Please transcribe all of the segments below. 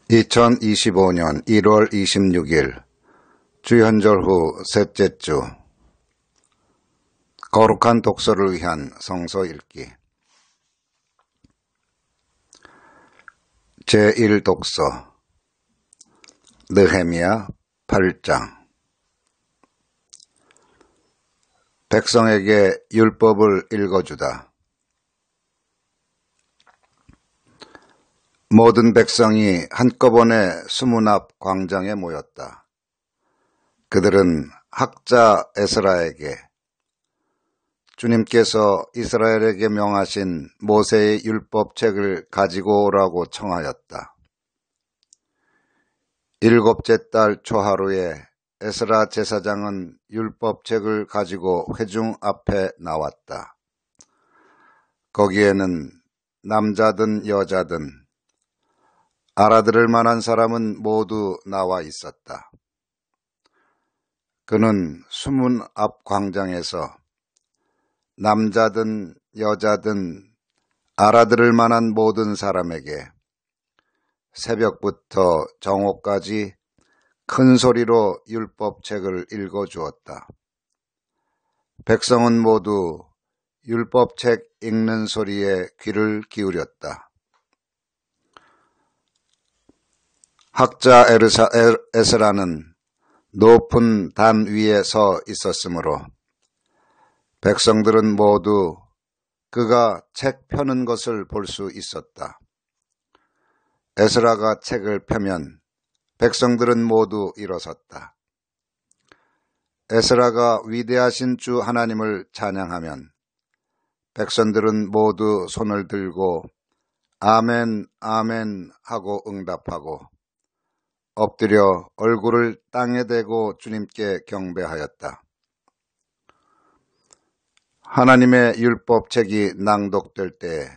2025년 1월 26일 주현절 후 셋째 주 거룩한 독서를 위한 성서 읽기 제1독서 느헤미야 8장. 백성에게 율법을 읽어주다. 모든 백성이 한꺼번에 수문 앞 광장에 모였다. 그들은 학자 에스라에게 주님께서 이스라엘에게 명하신 모세의 율법책을 가지고 오라고 청하였다. 일곱째 달 초하루에 에스라 제사장은 율법책을 가지고 회중 앞에 나왔다. 거기에는 남자든 여자든 알아들을 만한 사람은 모두 나와 있었다. 그는 수문 앞 광장에서 남자든 여자든 알아들을 만한 모든 사람에게 새벽부터 정오까지 큰 소리로 율법책을 읽어주었다. 백성은 모두 율법책 읽는 소리에 귀를 기울였다. 학자 에스라는 높은 단 위에 서 있었으므로 백성들은 모두 그가 책 펴는 것을 볼 수 있었다. 에스라가 책을 펴면 백성들은 모두 일어섰다. 에스라가 위대하신 주 하나님을 찬양하면 백성들은 모두 손을 들고 아멘 아멘 하고 응답하고 엎드려 얼굴을 땅에 대고 주님께 경배하였다. 하나님의 율법책이 낭독될 때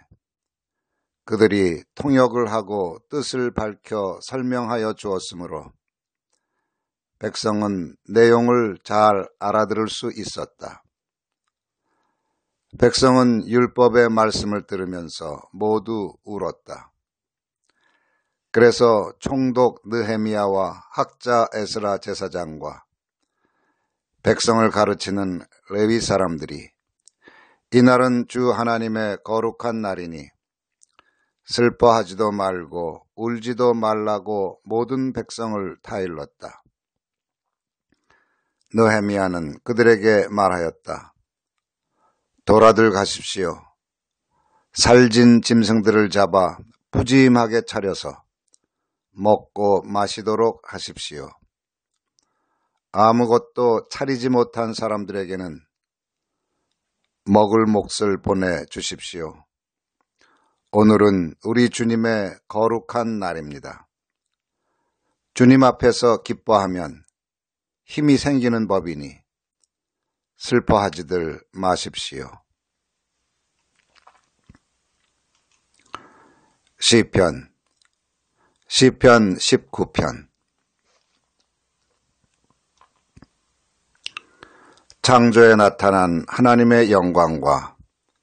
그들이 통역을 하고 뜻을 밝혀 설명하여 주었으므로 백성은 내용을 잘 알아들을 수 있었다. 백성은 율법의 말씀을 들으면서 모두 울었다. 그래서 총독 느헤미야와 학자 에스라 제사장과 백성을 가르치는 레위 사람들이 이날은 주 하나님의 거룩한 날이니 슬퍼하지도 말고 울지도 말라고 모든 백성을 타일렀다. 느헤미야는 그들에게 말하였다. 돌아들 가십시오. 살진 짐승들을 잡아 푸짐하게 차려서 먹고 마시도록 하십시오. 아무것도 차리지 못한 사람들에게는 먹을 몫을 보내주십시오. 오늘은 우리 주님의 거룩한 날입니다. 주님 앞에서 기뻐하면 힘이 생기는 법이니 슬퍼하지들 마십시오. 시편 19편. 창조에 나타난 하나님의 영광과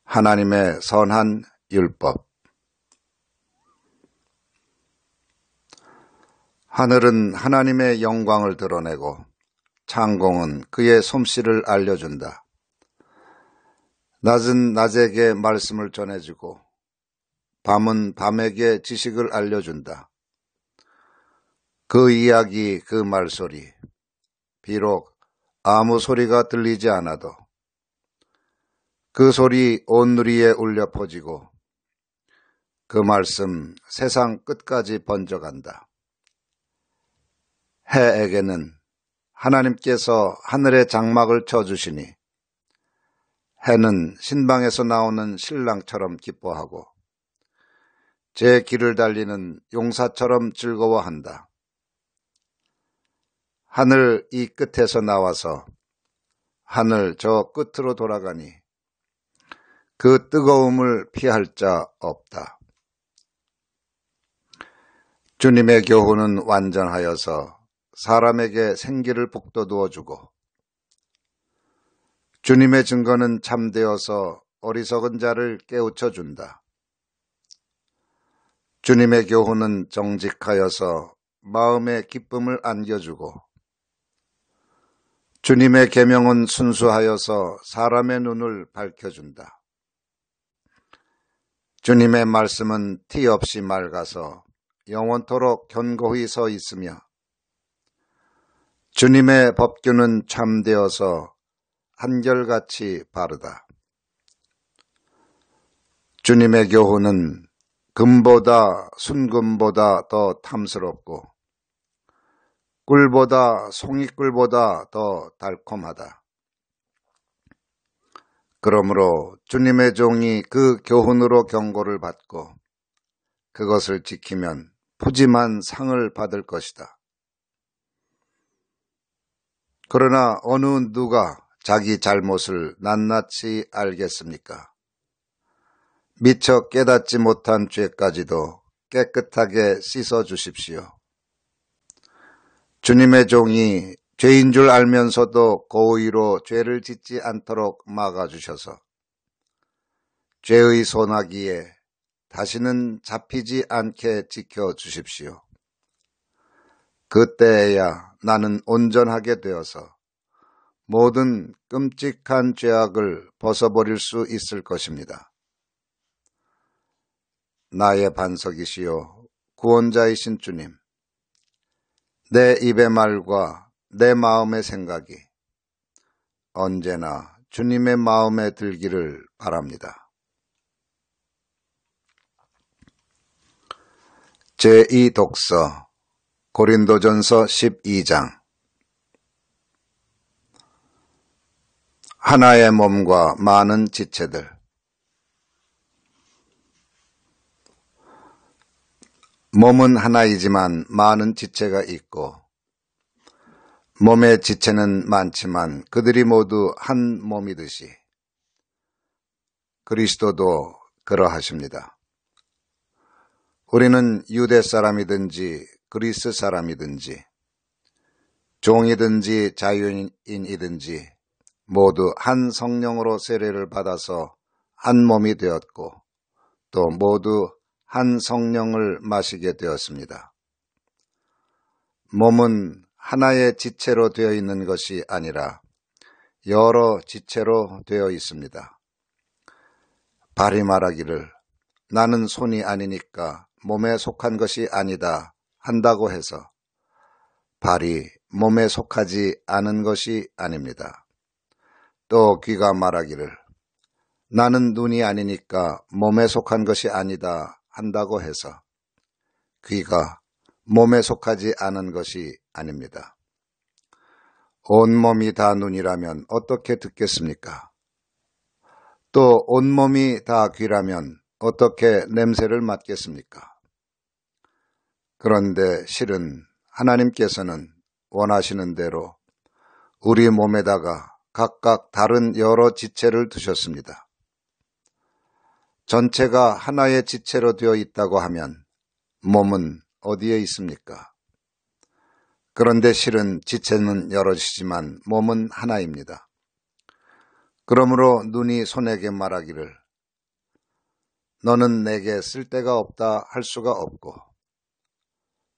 하나님의 선한 율법. 하늘은 하나님의 영광을 드러내고 창공은 그의 솜씨를 알려준다. 낮은 낮에게 말씀을 전해주고 밤은 밤에게 지식을 알려준다. 그 이야기, 그 말소리, 비록 아무 소리가 들리지 않아도 그 소리 온 누리에 울려 퍼지고 그 말씀 세상 끝까지 번져간다. 해에게는 하나님께서 하늘의 장막을 쳐주시니 해는 신방에서 나오는 신랑처럼 기뻐하고 제 길을 달리는 용사처럼 즐거워한다. 하늘 이 끝에서 나와서 하늘 저 끝으로 돌아가니 그 뜨거움을 피할 자 없다. 주님의 교훈은 완전하여서 사람에게 생기를 북돋우어 주고 주님의 증거는 참되어서 어리석은 자를 깨우쳐 준다. 주님의 교훈은 정직하여서 마음에 기쁨을 안겨주고 주님의 계명은 순수하여서 사람의 눈을 밝혀준다. 주님의 말씀은 티 없이 맑아서 영원토록 견고히 서 있으며 주님의 법규는 참되어서 한결같이 바르다. 주님의 교훈은 금보다 순금보다 더 탐스럽고 꿀보다 송이꿀보다 더 달콤하다. 그러므로 주님의 종이 그 교훈으로 경고를 받고 그것을 지키면 푸짐한 상을 받을 것이다. 그러나 어느 누가 자기 잘못을 낱낱이 알겠습니까? 미처 깨닫지 못한 죄까지도 깨끗하게 씻어주십시오. 주님의 종이 죄인 줄 알면서도 고의로 죄를 짓지 않도록 막아주셔서 죄의 소나기에 다시는 잡히지 않게 지켜주십시오. 그때에야 나는 온전하게 되어서 모든 끔찍한 죄악을 벗어버릴 수 있을 것입니다. 나의 반석이시요 구원자이신 주님, 내 입의 말과 내 마음의 생각이 언제나 주님의 마음에 들기를 바랍니다. 제2독서 고린도전서 12장. 하나의 몸과 많은 지체들. 몸은 하나이지만 많은 지체가 있고 몸의 지체는 많지만 그들이 모두 한 몸이듯이 그리스도도 그러하십니다. 우리는 유대 사람이든지 그리스 사람이든지 종이든지 자유인이든지 모두 한 성령으로 세례를 받아서 한 몸이 되었고 또 모두 한 성령을 마시게 되었습니다. 몸은 하나의 지체로 되어 있는 것이 아니라 여러 지체로 되어 있습니다. 발이 말하기를 나는 손이 아니니까 몸에 속한 것이 아니다 한다고 해서 발이 몸에 속하지 않은 것이 아닙니다. 또 귀가 말하기를 나는 눈이 아니니까 몸에 속한 것이 아니다 한다고 해서 귀가 몸에 속하지 않은 것이 아닙니다. 온몸이 다 눈이라면 어떻게 듣겠습니까? 또 온몸이 다 귀라면 어떻게 냄새를 맡겠습니까? 그런데 실은 하나님께서는 원하시는 대로 우리 몸에다가 각각 다른 여러 지체를 두셨습니다. 전체가 하나의 지체로 되어 있다고 하면 몸은 어디에 있습니까? 그런데 실은 지체는 여럿이지만 몸은 하나입니다. 그러므로 눈이 손에게 말하기를 너는 내게 쓸데가 없다 할 수가 없고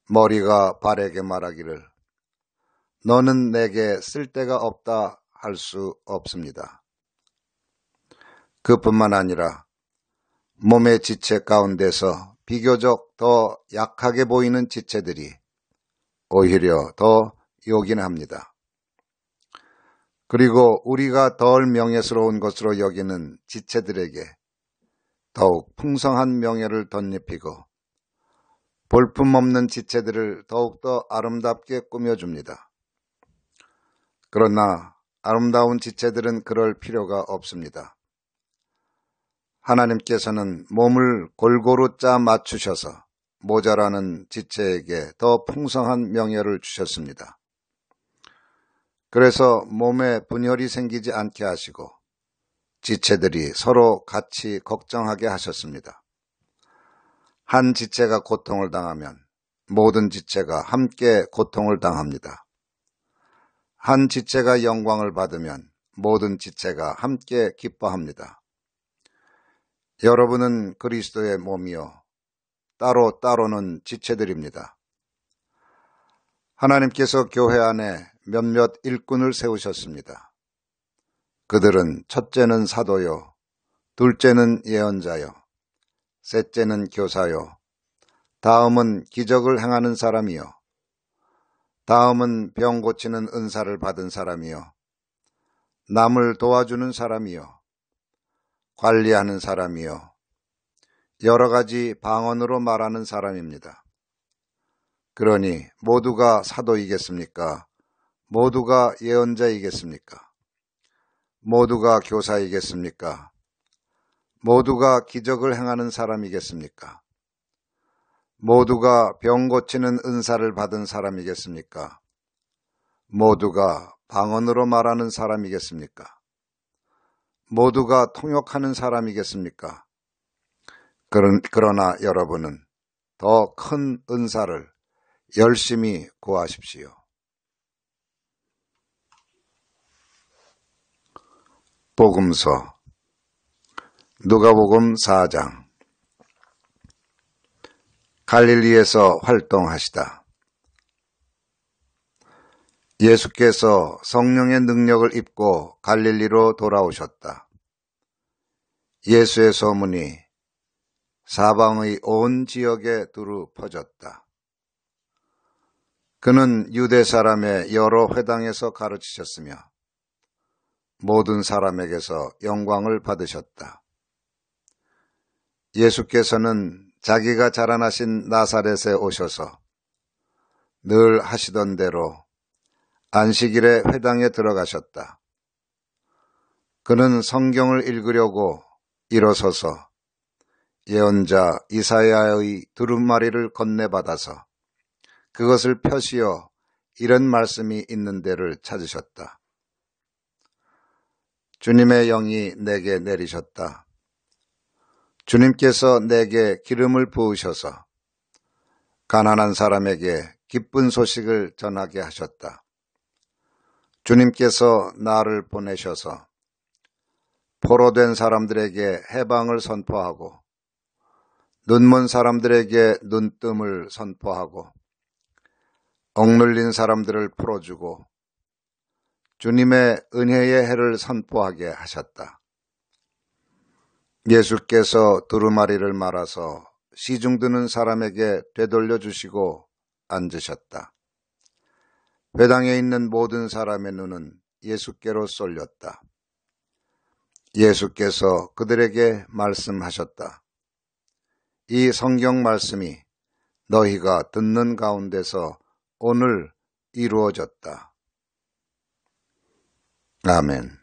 머리가 발에게 말하기를 너는 내게 쓸데가 없다 할 수 없습니다. 그뿐만 아니라 몸의 지체 가운데서 비교적 더 약하게 보이는 지체들이 오히려 더 요긴합니다. 그리고 우리가 덜 명예스러운 것으로 여기는 지체들에게 더욱 풍성한 명예를 덧입히고 볼품없는 지체들을 더욱더 아름답게 꾸며줍니다. 그러나 아름다운 지체들은 그럴 필요가 없습니다. 하나님께서는 몸을 골고루 짜 맞추셔서 모자라는 지체에게 더 풍성한 명예를 주셨습니다. 그래서 몸에 분열이 생기지 않게 하시고 지체들이 서로 같이 걱정하게 하셨습니다. 한 지체가 고통을 당하면 모든 지체가 함께 고통을 당합니다. 한 지체가 영광을 받으면 모든 지체가 함께 기뻐합니다. 여러분은 그리스도의 몸이요 따로따로는 지체들입니다. 하나님께서 교회 안에 몇몇 일꾼을 세우셨습니다. 그들은 첫째는 사도요, 둘째는 예언자요, 셋째는 교사요, 다음은 기적을 행하는 사람이요, 다음은 병 고치는 은사를 받은 사람이요, 남을 도와주는 사람이요, 관리하는 사람이요, 여러 가지 방언으로 말하는 사람입니다. 그러니 모두가 사도이겠습니까? 모두가 예언자이겠습니까? 모두가 교사이겠습니까? 모두가 기적을 행하는 사람이겠습니까? 모두가 병 고치는 은사를 받은 사람이겠습니까? 모두가 방언으로 말하는 사람이겠습니까? 모두가 통역하는 사람이겠습니까? 그러나 여러분은 더 큰 은사를 열심히 구하십시오. 복음서 누가복음 4장. 갈릴리에서 활동하시다. 예수께서 성령의 능력을 입고 갈릴리로 돌아오셨다. 예수의 소문이 사방의 온 지역에 두루 퍼졌다. 그는 유대 사람의 여러 회당에서 가르치셨으며 모든 사람에게서 영광을 받으셨다. 예수께서는 자기가 자라나신 나사렛에 오셔서 늘 하시던 대로 안식일에 회당에 들어가셨다. 그는 성경을 읽으려고 일어서서 예언자 이사야의 두루마리를 건네받아서 그것을 펴시어 이런 말씀이 있는 데를 찾으셨다. 주님의 영이 내게 내리셨다. 주님께서 내게 기름을 부으셔서 가난한 사람에게 기쁜 소식을 전하게 하셨다. 주님께서 나를 보내셔서 포로된 사람들에게 해방을 선포하고 눈먼 사람들에게 눈뜸을 선포하고 억눌린 사람들을 풀어주고 주님의 은혜의 해를 선포하게 하셨다. 예수께서 두루마리를 말아서 시중드는 사람에게 되돌려 주시고 앉으셨다. 회당에 있는 모든 사람의 눈은 예수께로 쏠렸다. 예수께서 그들에게 말씀하셨다. 이 성경 말씀이 너희가 듣는 가운데서 오늘 이루어졌다. 아멘.